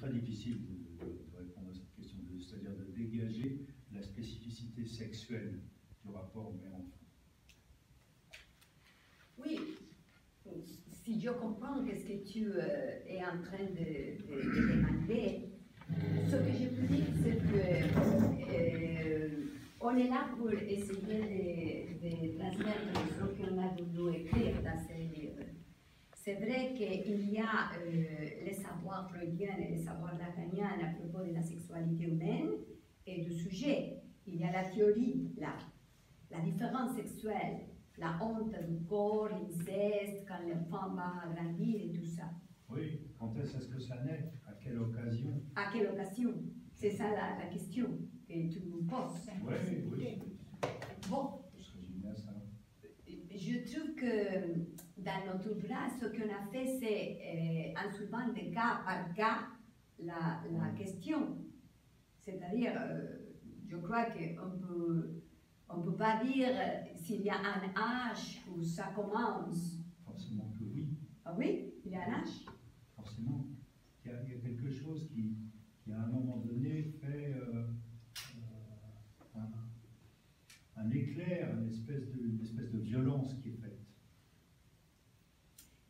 très difficile de répondre à cette question, c'est-à-dire de dégager la spécificité sexuelle du rapport mère-enfant. Oui, si je comprends ce que tu es en train de demander, ce que je peux dire, c'est que on est là pour essayer de transmettre ce qu'on a voulu écrire dans ces livres. C'est vrai qu'il y a les savoirs freudiens et les savoirs lacaniens à propos de la sexualité humaine et du sujet. Il y a la théorie, la différence sexuelle, la honte du corps, l'inceste, quand l'enfant va grandir et tout ça. Oui, quand est-ce que ça naît? À quelle occasion? À quelle occasion? C'est ça la question que tu nous poses. Oui, oui. Bon. Je trouve que dans notre ouvrage, ce qu'on a fait, c'est en suivant de cas par cas la question. C'est-à-dire, je crois qu'on ne peut pas dire s'il y a un âge où ça commence. Forcément que oui. Ah oui, il y a un âge. Forcément. Il y a quelque chose qui à un moment donné, fait un éclair, une espèce de violence qui est faite.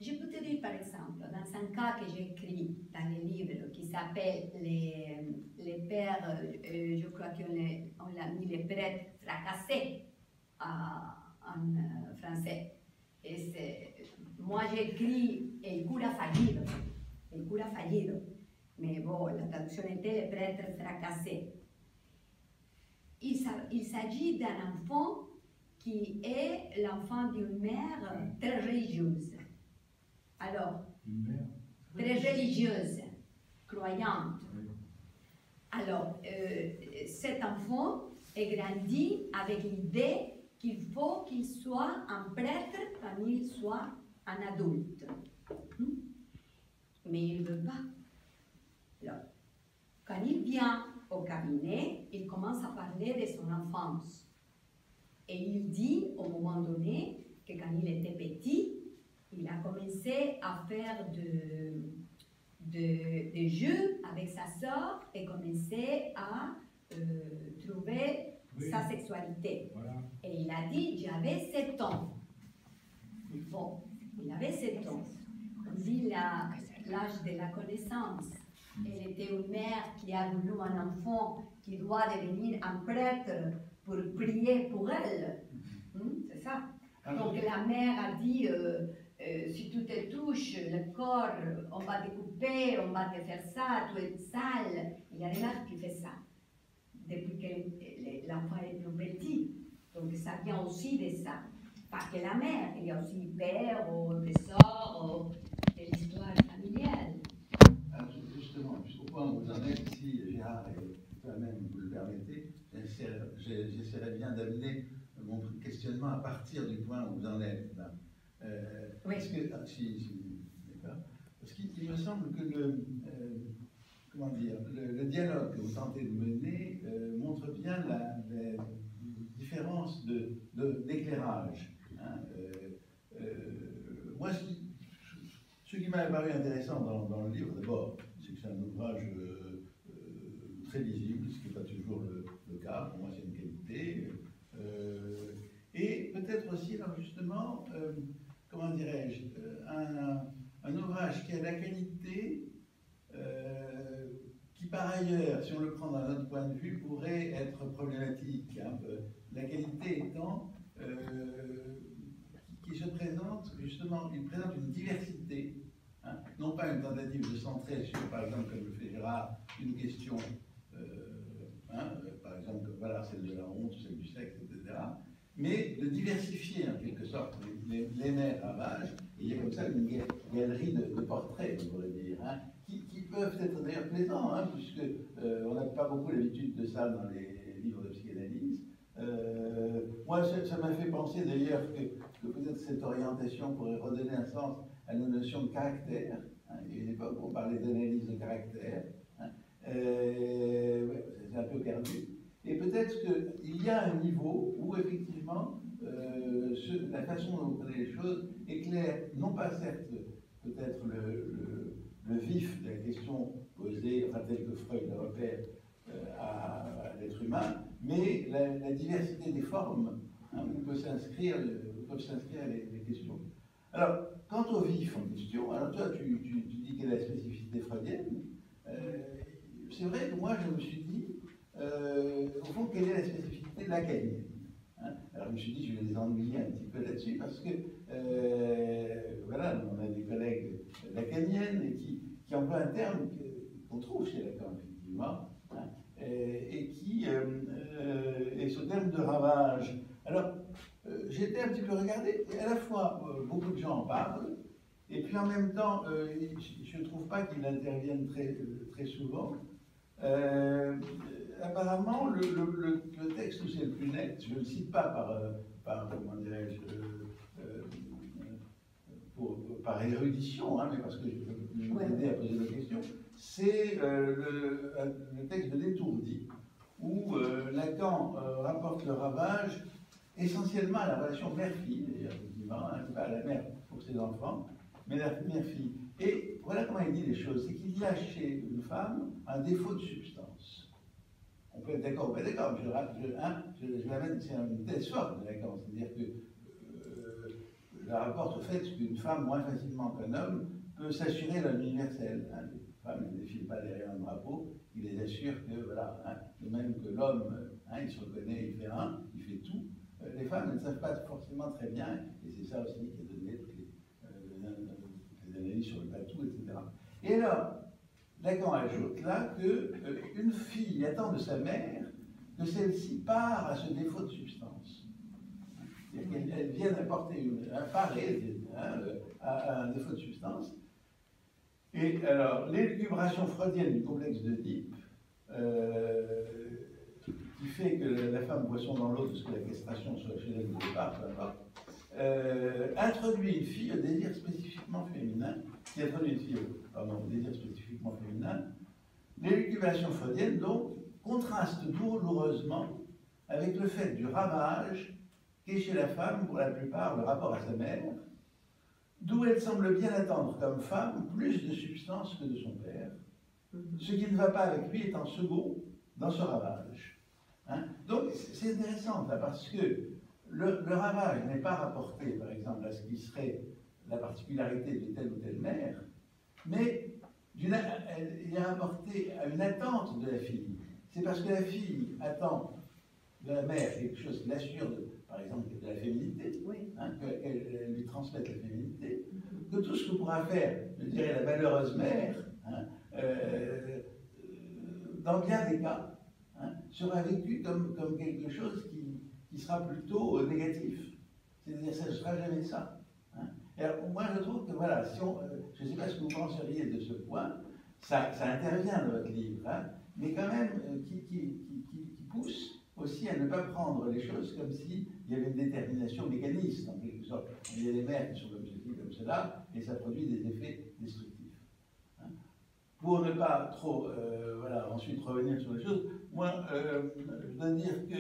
Je peux te dire, par exemple, dans un cas que j'ai écrit dans le livre qui s'appelle les pères, je crois qu'on l'a mis les prêtres fracassés en français. Et moi j'ai écrit El cura fallido, mais bon, la traduction était les prêtres fracassés. Il s'agit d'un enfant qui est l'enfant d'une mère très religieuse. Alors, très religieuse, croyante. Oui. Alors, cet enfant est grandi avec l'idée qu'il faut qu'il soit un prêtre quand il soit un adulte. Mais il ne veut pas. Alors, quand il vient au cabinet, il commence à parler de son enfance. Et il dit, au moment donné, que quand il était petit, il a commencé à faire des jeux avec sa sœur et commencé à trouver sa sexualité. Voilà. Et il a dit, j'avais 7 ans. Bon, il avait 7 ans. On dit l'âge de la connaissance. Elle était une mère qui a voulu un enfant qui doit devenir un prêtre pour prier pour elle. C'est ça. Donc la mère a dit, si tu te touches le corps, on va te couper, on va te faire ça, tu es sale. Il y a des mères qui font ça, depuis que l'enfant est plus petit. Donc ça vient aussi de ça. Pas que la mère, il y a aussi le père, ou les sœurs, de l'histoire familiale. Alors justement, jusqu'au point où vous en êtes, si Gérard et toi-même vous le permettez, j'essaierai bien d'amener mon questionnement à partir du point où vous en êtes. Là. Oui. Parce que, d'accord. Parce qu'il me semble que le dialogue que vous tentez de mener montre bien la différence d'éclairage. Hein. Moi, ce qui m'a paru intéressant dans le livre, d'abord, c'est que c'est un ouvrage très lisible, ce qui n'est pas toujours le cas. Pour moi, c'est une qualité. Et peut-être aussi, alors justement, comment dirais-je, un ouvrage qui a la qualité qui, par ailleurs, si on le prend d'un autre point de vue, pourrait être problématique. Hein. La qualité étant qui se présente, justement, il présente une diversité, hein, non pas une tentative de centrer sur, par exemple, comme le fait Gérard, une question, par exemple, voilà, celle de la honte, celle du sexe, etc., mais de diversifier en quelque sorte les mères ravages. Et il y a comme ça une galerie de portraits, on pourrait dire, hein, qui peuvent être d'ailleurs plaisants, hein, puisque on n'a pas beaucoup l'habitude de ça dans les livres de psychanalyse. Moi, ça m'a fait penser d'ailleurs que peut-être cette orientation pourrait redonner un sens à nos notions de caractère. Hein. Il y a une époque où on parlait d'analyse de caractère. Hein. Ouais, c'est un peu perdu. Et peut-être qu'il y a un niveau où, effectivement, la façon dont vous prenez les choses éclaire, non pas certes peut-être le vide vif de la question posée, enfin telle que Freud le repère à l'être humain, mais la diversité des formes où peuvent s'inscrire les questions. Alors, quant au vif en question, alors toi tu dis quelle est la spécificité freudienne. C'est vrai que moi je me suis dit, au fond, quelle est la spécificité lacanienne? Alors je me suis dit, je vais les ennuyer un petit peu là-dessus, parce que, voilà, on a des collègues lacaniennes et qui emploient un terme qu'on trouve chez Lacan, effectivement, et qui est ce terme de ravage. Alors, j'ai été un petit peu regardé, et à la fois, beaucoup de gens en parlent, et puis en même temps, je ne trouve pas qu'ils interviennent très souvent. Apparemment, le texte où c'est le plus net, je ne le cite pas par comment dirais-je, par érudition, mais parce que je veux m'aider à poser la question, c'est le texte de L'étourdi, où Lacan rapporte le ravage essentiellement à la relation mère-fille, d'ailleurs, effectivement, pas à la mère pour ses enfants, mais la mère-fille. Et voilà comment il dit les choses, c'est qu'il y a chez une femme un défaut de substance. On peut être d'accord ou pas d'accord, je l'amène, c'est une thèse forte de Lacan, c'est-à-dire que je la rapporte au fait qu'une femme, moins facilement qu'un homme, peut s'assurer l'homme universel. Les femmes ne défilent pas derrière un drapeau, il les assure que, voilà, de même que l'homme, il se reconnaît, il fait il fait tout. Les femmes ne savent pas forcément très bien, et c'est ça aussi qui a donné toutes les analyses sur le patou, etc. Et alors, Lacan ajoute là qu'une fille attend de sa mère que celle-ci part à ce défaut de substance. C'est-à-dire qu'elle vient apporter un paré à un défaut de substance. Et alors, l'élucubration freudienne du complexe d'Oedipe, qui fait que la femme poisson dans l'eau, parce que la castration soit chez elle au départ, peu importe, introduit une fille au désir spécifiquement féminin, qui introduit une fille au désir spécifiquement féminin. L'élucubration freudienne, donc, contraste douloureusement avec le fait du ravage qu'est chez la femme, pour la plupart, le rapport à sa mère, d'où elle semble bien attendre comme femme plus de substance que de son père. Ce qui ne va pas avec lui est en second dans ce ravage. Donc c'est intéressant là, parce que le ravage n'est pas rapporté, par exemple, à ce qui serait la particularité de telle ou telle mère, mais il est rapporté à une attente de la fille. C'est parce que la fille attend de la mère quelque chose qui l'assure, par exemple, de la féminité, qu'elle lui transmette la féminité, que tout ce que pourra faire, je dirais, la malheureuse mère, dans bien des cas, sera vécu comme quelque chose qui sera plutôt négatif. C'est-à-dire, ça ne sera jamais ça. Alors, moi, je trouve que, voilà, si je ne sais pas ce que vous penseriez de ce point, ça intervient dans votre livre, mais quand même, qui pousse aussi à ne pas prendre les choses comme s'il y avait une détermination mécaniste, en quelque sorte. Il y a des mères qui sont comme ceci, comme cela, et ça produit des effets destructifs. Pour ne pas trop, ensuite revenir sur les choses, moi, je dois dire que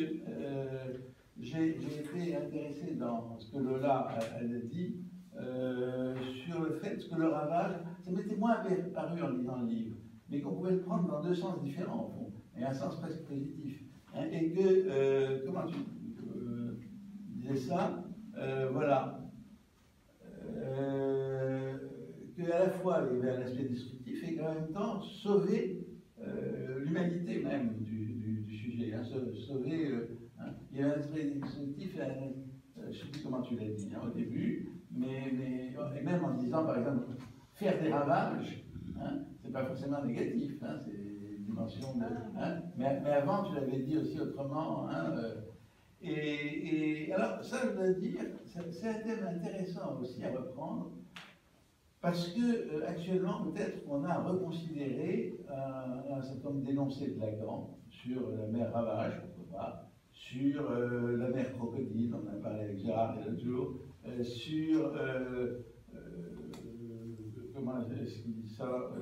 j'ai été intéressé dans ce que Lola a dit, sur le fait que le ravage, ça m'était moins paru en lisant le livre, mais qu'on pouvait le prendre dans deux sens différents, au fond, et un sens presque positif. Et que, comment tu disais ça, voilà, qu'à la fois il y avait un aspect destructif et qu'en même temps sauver l'humanité même du sujet, sauver, il y avait un aspect destructif, je ne sais plus comment tu l'as dit au début, mais et même en disant par exemple, faire des ravages, c'est pas forcément négatif, c'est une dimension de. Mais avant, tu l'avais dit aussi autrement. Et alors, ça, je dois dire, c'est un thème intéressant aussi à reprendre, parce que actuellement, peut-être qu'on a reconsidéré un certain nombre d'énoncés de Lacan sur la mer ravage, pourquoi pas, sur la mer crocodile, on en a parlé avec Gérard l'autre jour, sur comment est-ce qu'il dit ça,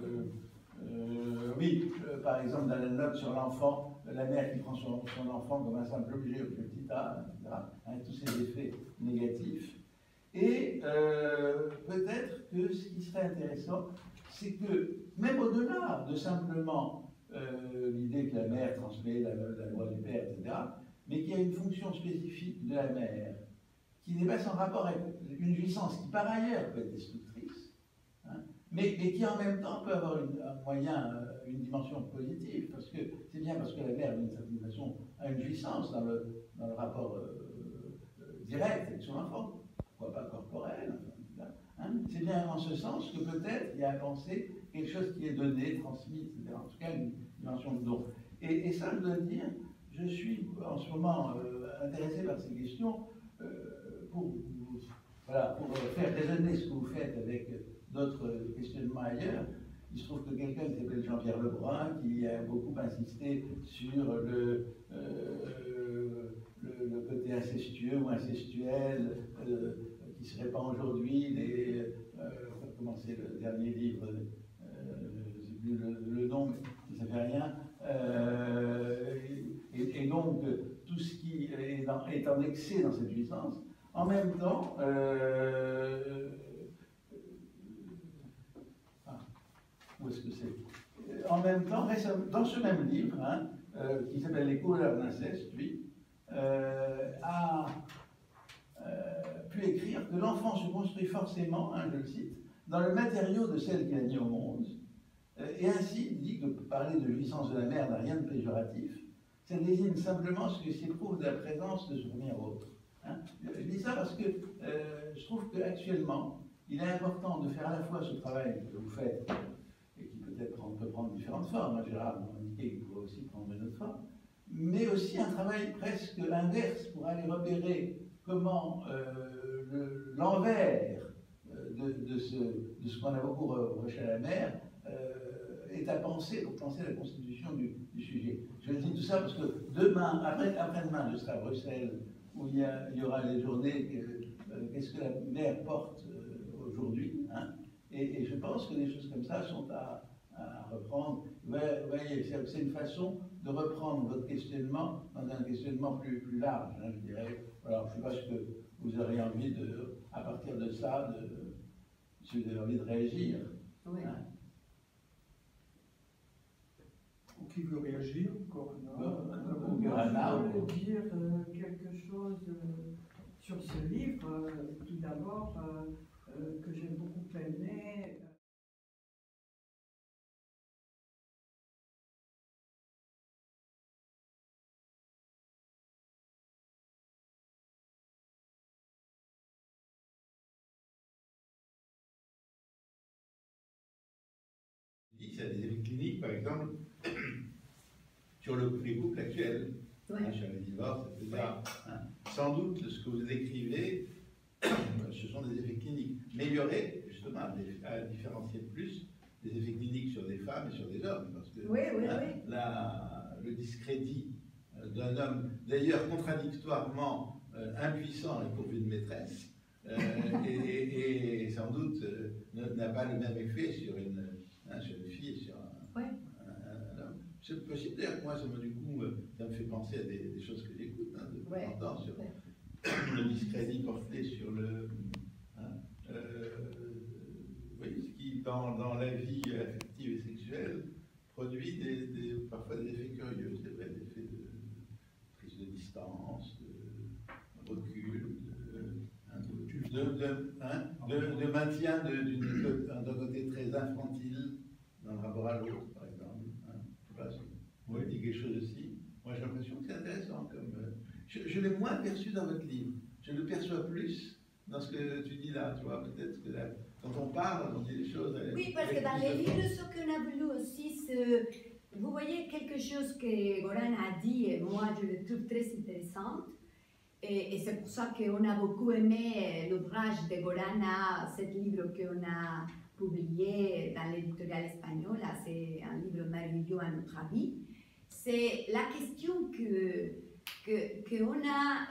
par exemple dans la note sur l'enfant, la mère qui prend son enfant comme un simple objet au petit a, etc., tous ces effets négatifs. Et peut-être que ce qui serait intéressant, c'est que, même au-delà de simplement l'idée que la mère transmet la loi du père, etc., mais qu'il y a une fonction spécifique de la mère qui n'est pas sans rapport avec une jouissance qui, par ailleurs, peut être destructrice, hein, mais qui en même temps peut avoir une dimension positive, parce que c'est bien parce que la mère, d'une certaine façon, a une jouissance dans le rapport direct avec son enfant, pourquoi pas corporel, hein, c'est bien en ce sens que peut-être il y a à penser quelque chose qui est donné, transmis, etc. En tout cas, une dimension de don. Et ça, je dois dire, je suis en ce moment intéressé par ces questions pour faire résonner ce que vous faites avec d'autres questionnements ailleurs. Il se trouve que quelqu'un qui s'appelle Jean-Pierre Lebrun, qui a beaucoup insisté sur le côté incestueux ou incestuel qui se répand aujourd'hui, comment c'est le dernier livre, je ne sais plus le nom, mais ça ne fait rien. Et donc, tout ce qui est en excès dans cette jouissance, en même temps, où est-ce que c'est? En même temps, dans ce même livre, hein, qui s'appelle Les couleurs d'inceste, lui, a pu écrire que l'enfant se construit forcément, hein, je le cite, dans le matériau de celle qu'il a mis au monde. Et ainsi, il dit que parler de jouissance de la mère n'a rien de péjoratif, ça désigne simplement ce qui s'éprouve de la présence de souvenirs autres. Hein. Je dis ça parce que je trouve qu'actuellement, il est important de faire à la fois ce travail que vous faites, et qui peut-être peut prendre différentes formes, hein, Gérard m'a indiqué qu'il pourrait aussi prendre une autre forme, mais aussi un travail presque inverse pour aller repérer comment l'envers de ce qu'on a beaucoup reproché à la mère est à penser pour penser à la constitution du sujet. Je dis tout ça parce que demain, après-demain, je serai à Bruxelles, où il y aura les journées qu'est-ce que la mère porte aujourd'hui, hein, et je pense que des choses comme ça sont à reprendre. Vous voyez, c'est une façon de reprendre votre questionnement dans un questionnement plus large, hein, je dirais. Alors, je ne sais pas ce que vous auriez envie à partir de ça, si vous avez envie de réagir. Oui. Hein. Qui veut réagir? Je voulais dire quelque chose sur ce livre. Tout d'abord, que j'ai beaucoup aimé. Il y a des effets cliniques, par exemple, sur les couples actuels, ouais. Hein, sur les divorces, etc. Ouais. Hein. Sans doute, ce que vous écrivez, ce sont des effets cliniques. Mais il y aurait, justement, à différencier plus, des effets cliniques sur des femmes et sur des hommes. Parce que oui. le discrédit d'un homme, d'ailleurs contradictoirement impuissant et pourvu de maîtresse, et sans doute n'a pas le même effet sur une fille et sur un homme. C'est possible, d'ailleurs, moi, ça me fait penser à des choses que j'écoute de temps en temps sur le discrédit porté sur le. Oui, ce qui, dans la vie affective et sexuelle, produit parfois des effets curieux, c'est vrai, des effets de prise de distance, de recul, de maintien d'un côté très infantile dans le rapport à l'autre, par exemple. Je sais pas si vous avez dit quelque chose aussi. Moi, j'ai l'impression que c'est intéressant. Je l'ai moins perçu dans votre livre. Je le perçois plus dans ce que tu dis là. Tu vois, peut-être que là, quand on parle, on dit des choses. Oui, parce que dans les livres, ce qu'on a voulu aussi, vous voyez quelque chose que Goran a dit, et moi, je le trouve très intéressant. Et c'est pour ça qu'on a beaucoup aimé l'ouvrage de Goran, ce livre qu'on a publié dans l'éditorial espagnol. C'est un livre merveilleux à notre avis. C'est la question qu'on a